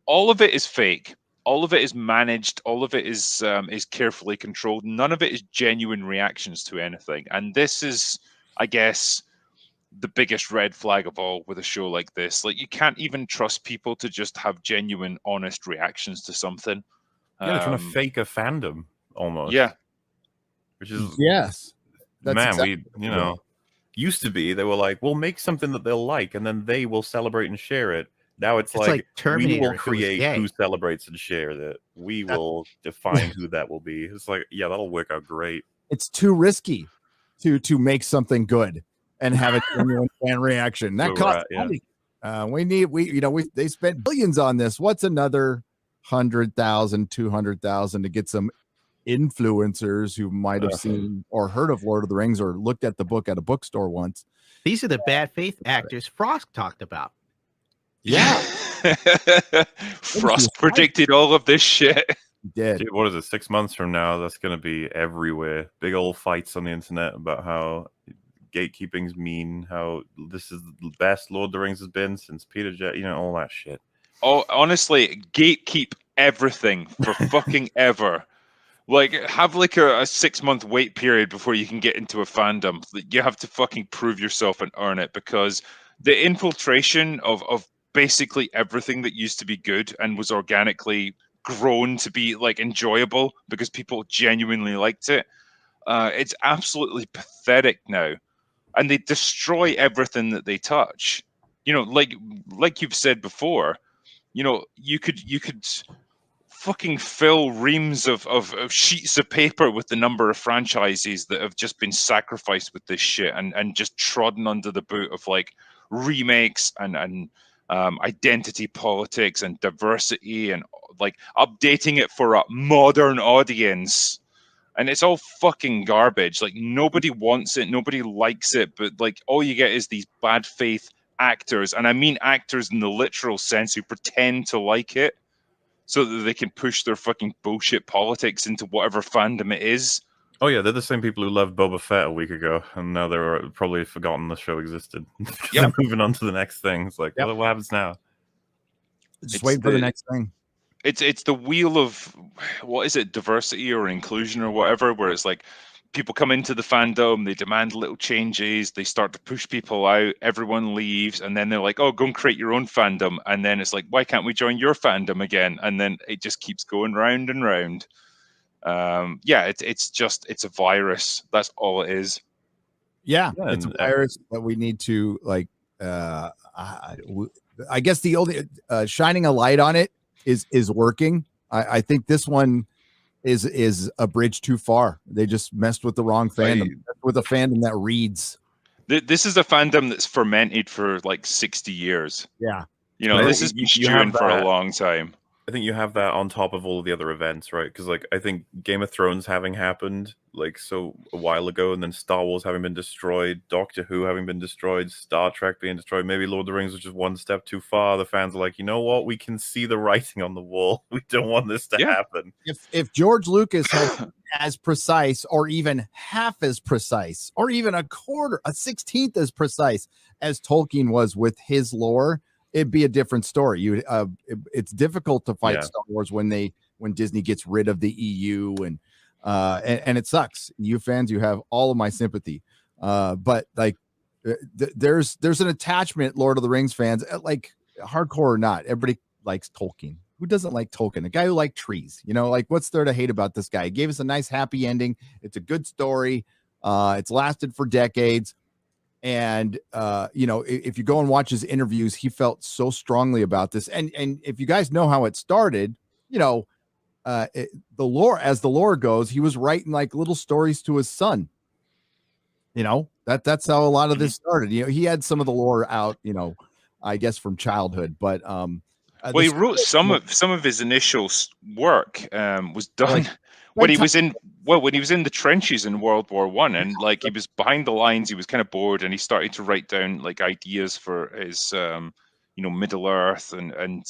all of it is fake. All of it is managed. All of it is carefully controlled. None of it is genuine reactions to anything. And this is, I guess, the biggest red flag of all with a show like this. Like, you can't even trust people to just have genuine, honest reactions to something. Yeah, they're trying to fake a fandom almost. Yeah. Which is yes. That's man, exactly used to be they were like, we'll make something that they'll like, and then they will celebrate and share it. Now it's like Terminator, we will create who celebrates and shares it. We will define who that will be. It's like, yeah, that'll work out great. It's too risky to make something good and have a genuine fan reaction. That costs money. They spent billions on this. What's another 100,000, 200,000 to get some influencers who might have seen or heard of Lord of the Rings or looked at the book at a bookstore once? These are the bad faith actors Frost talked about. Yeah. Frost predicted all of this shit. He did. Dude, what is it? 6 months from now, that's going to be everywhere. Big old fights on the internet about how gatekeeping's mean, how this is the best Lord of the Rings has been since Peter Jackson, all that shit. Oh, honestly, gatekeep everything for fucking ever. Like, have like a 6 month wait period before you can get into a fandom. You have to fucking prove yourself and earn it, because the infiltration of basically everything that used to be good and was organically grown to be like enjoyable because people genuinely liked it, it's absolutely pathetic now. And they destroy everything that they touch. Like you've said before, you could fucking fill reams of sheets of paper with the number of franchises that have just been sacrificed with this shit and just trodden under the boot of like remakes and identity politics and diversity and like updating it for a modern audience. And it's all fucking garbage. Like, nobody wants it, nobody likes it, but like all you get is these bad faith actors, and I mean actors in the literal sense, who pretend to like it so that they can push their fucking bullshit politics into whatever fandom it is. Oh yeah, they're the same people who loved Boba Fett a week ago, and now they're probably forgotten the show existed. They're moving on to the next thing. It's like, what happens now? Just waiting for the next thing. It's the wheel of, what is it, diversity or inclusion or whatever, where it's like people come into the fandom, they demand little changes, they start to push people out, everyone leaves, and then they're like, oh, go and create your own fandom. And then it's like, why can't we join your fandom again? And then it just keeps going round and round. It's a virus. That's all it is. Yeah, it's a virus that we need to like. I guess the only shining a light on it is working. I think this one is a bridge too far. They just messed with the wrong fandom, with a fandom that reads. This is a fandom that's fermented for like 60 years. Yeah, this has been stewing for a long time. I think you have that on top of all of the other events, right? Because like I think Game of Thrones having happened like so a while ago, and then Star Wars having been destroyed, Doctor Who having been destroyed, Star Trek being destroyed, maybe Lord of the Rings was just one step too far. The fans are like, you know what? We can see the writing on the wall. We don't want this to happen. If George Lucas had as precise, or even half as precise, or even a 16th as precise as Tolkien was with his lore, it'd be a different story. It's difficult to fight Star Wars when Disney gets rid of the EU and it sucks. You fans, you have all of my sympathy. But like, there's an attachment, Lord of the Rings fans, like hardcore or not, everybody likes Tolkien. Who doesn't like Tolkien? A guy who liked trees, like what's there to hate about this guy? He gave us a nice happy ending. It's a good story. It's lasted for decades. And, if you go and watch his interviews, he felt so strongly about this. And if you guys know how it started, the lore goes, he was writing like little stories to his son. That's how a lot of this started. He had some of the lore out, I guess from childhood, but he wrote some of his initial work was done when he was in the trenches in World War I, and like he was behind the lines, he was kind of bored, and he started to write down like ideas for his Middle Earth and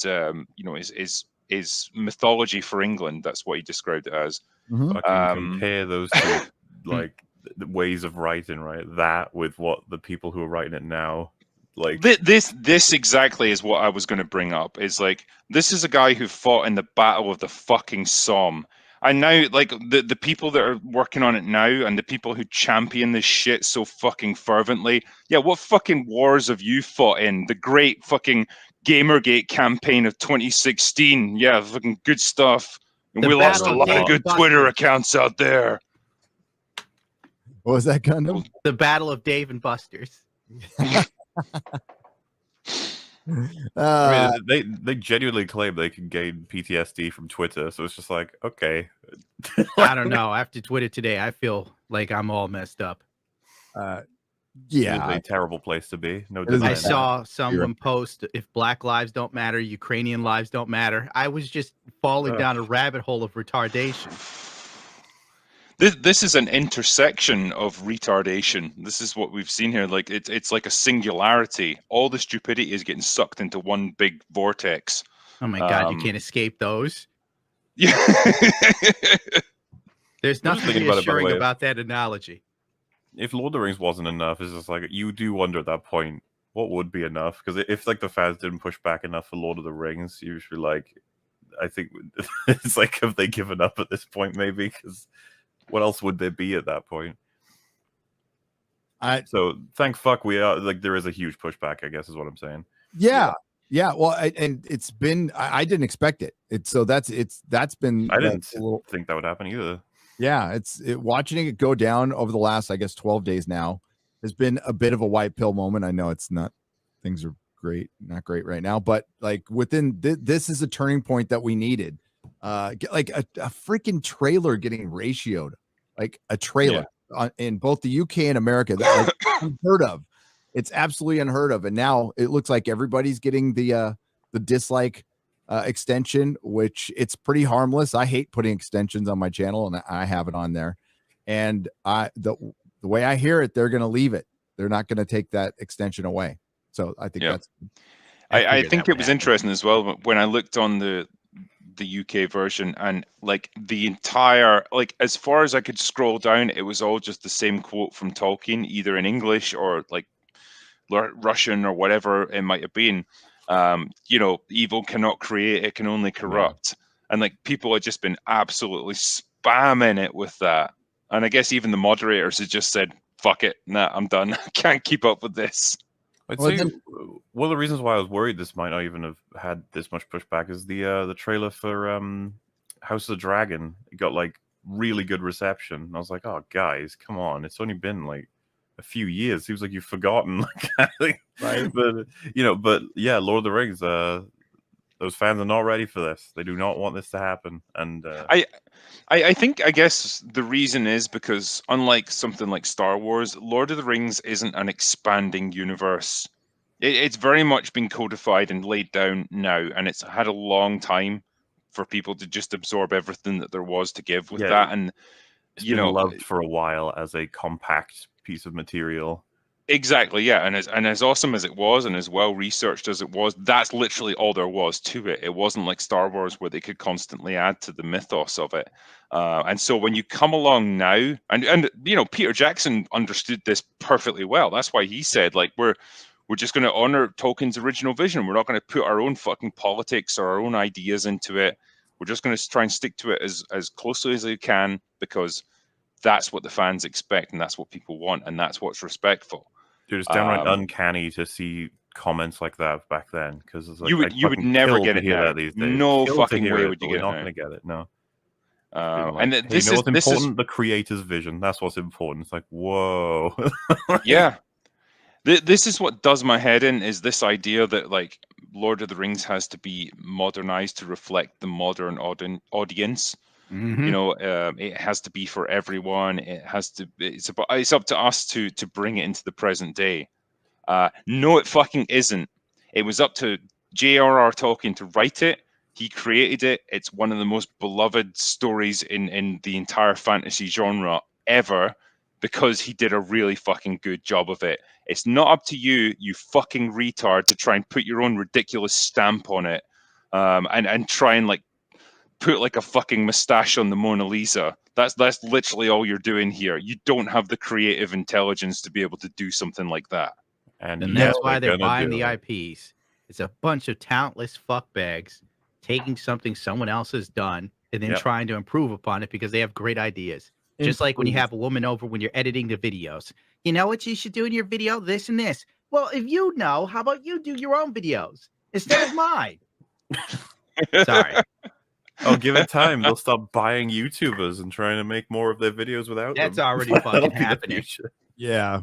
his mythology for England. That's what he described it as. Compare those two like the ways of writing, right? That with what the people who are writing it now Like this exactly is what I was going to bring up. Is like, this is a guy who fought in the Battle of the fucking Somme. And now, like, the people that are working on it now and the people who champion this shit so fucking fervently, yeah, what fucking wars have you fought in? The great fucking Gamergate campaign of 2016. Yeah, fucking good stuff. And The we lost a Battle of lot of Dave good and Twitter Buster's. accounts out there. What was that, Gundam? The Battle of Dave and Buster's. I mean, they genuinely claim they can gain PTSD from Twitter, so it's just like, okay. I don't know. After Twitter today, I feel like I'm all messed up. It Yeah, is a terrible place to be. No It is a denying I that. saw someone post, if Black lives don't matter, Ukrainian lives don't matter. I was just falling Ugh. down a rabbit hole of retardation. This is an intersection of retardation. This is what we've seen here. Like, it's like a singularity. All the stupidity is getting sucked into one big vortex. Oh my God, you can't escape those. Yeah. There's I'm just nothing thinking about it, by the reassuring way. about that analogy. If Lord of the Rings wasn't enough, it's just like you do wonder at that point what would be enough, because if like the fans didn't push back enough for Lord of the Rings, you should be like, I think it's like, have they given up at this point? Maybe, because what else would there be at that point? So thank fuck we are like, there is a huge pushback, I guess is what I'm saying. yeah. Well, and it's been. I didn't expect it. That's been. I didn't a little. think that would happen either. Yeah, watching it go down over the last, I guess, 12 days now has been a bit of a white pill moment. I know it's not, things are not great right now, but like within this is a turning point that we needed. Like a freaking trailer getting ratioed, like a trailer in both the UK and America, that unheard of. It's absolutely unheard of, and now it looks like everybody's getting the dislike extension, which it's pretty harmless. I hate putting extensions on my channel, and I have it on there. And the way I hear it, they're going to leave it. They're not going to take that extension away. So I think that's. I think it was interesting as well when I looked on the UK version, and like the entire, like, as far as I could scroll down, it was all just the same quote from Tolkien, either in English or like Russian or whatever it might have been. Evil cannot create, it can only corrupt. And like, people have just been absolutely spamming it with that. And I guess even the moderators had just said, fuck it, nah, I'm done. I can't keep up with this. I'd say one of the reasons why I was worried this might not even have had this much pushback is the trailer for House of the Dragon. It got like really good reception. And I was like, oh guys, come on, it's only been like a few years. Seems like you've forgotten. Right? But yeah, Lord of the Rings, those fans are not ready for this. They do not want this to happen. And I think, I guess the reason is because, unlike something like Star Wars, Lord of the Rings isn't an expanding universe. It's very much been codified and laid down now, and it's had a long time for people to just absorb everything that there was to give with that. And it's been loved for a while as a compact piece of material. Exactly, yeah, and as awesome as it was, and as well researched as it was, that's literally all there was to it. It wasn't like Star Wars where they could constantly add to the mythos of it. And so when you come along now, and Peter Jackson understood this perfectly well. That's why he said, like, we're just going to honor Tolkien's original vision. We're not going to put our own fucking politics or our own ideas into it. We're just going to try and stick to it as closely as we can, because that's what the fans expect, and that's what people want, and that's what's respectful. Dude, it's downright uncanny to see comments like that back then, because like, you would never get it now. These days. No fucking way would you get it. We're not going to get it. No. And hey, this what's is important? The creator's vision. That's what's important. It's like, whoa. Yeah. This is what does my head in, is this idea that like Lord of the Rings has to be modernized to reflect the modern audience. Mm-hmm. It has to be for everyone. It's up to us to bring it into the present day. No, it fucking isn't. It was up to J.R.R. Tolkien to write it. He created it. It's one of the most beloved stories in the entire fantasy genre ever, because he did a really fucking good job of it. It's not up to you, you fucking retard, to try and put your own ridiculous stamp on it, and try and like put like a fucking mustache on the Mona Lisa. That's literally all you're doing here. You don't have the creative intelligence to be able to do something like that. And And yeah, that's why they're gonna buying do the it. IPs. It's a bunch of talentless fuckbags taking something someone else has done and then Yep. trying to improve upon it because they have great ideas. Just like when you have a woman over when you're editing the videos. You know what you should do in your video? This and this. Well, if you know, how about you do your own videos instead of mine? Sorry. Oh, give it time. They'll stop buying YouTubers and trying to make more of their videos without That's them. already That'll fucking be the happening. future. Yeah.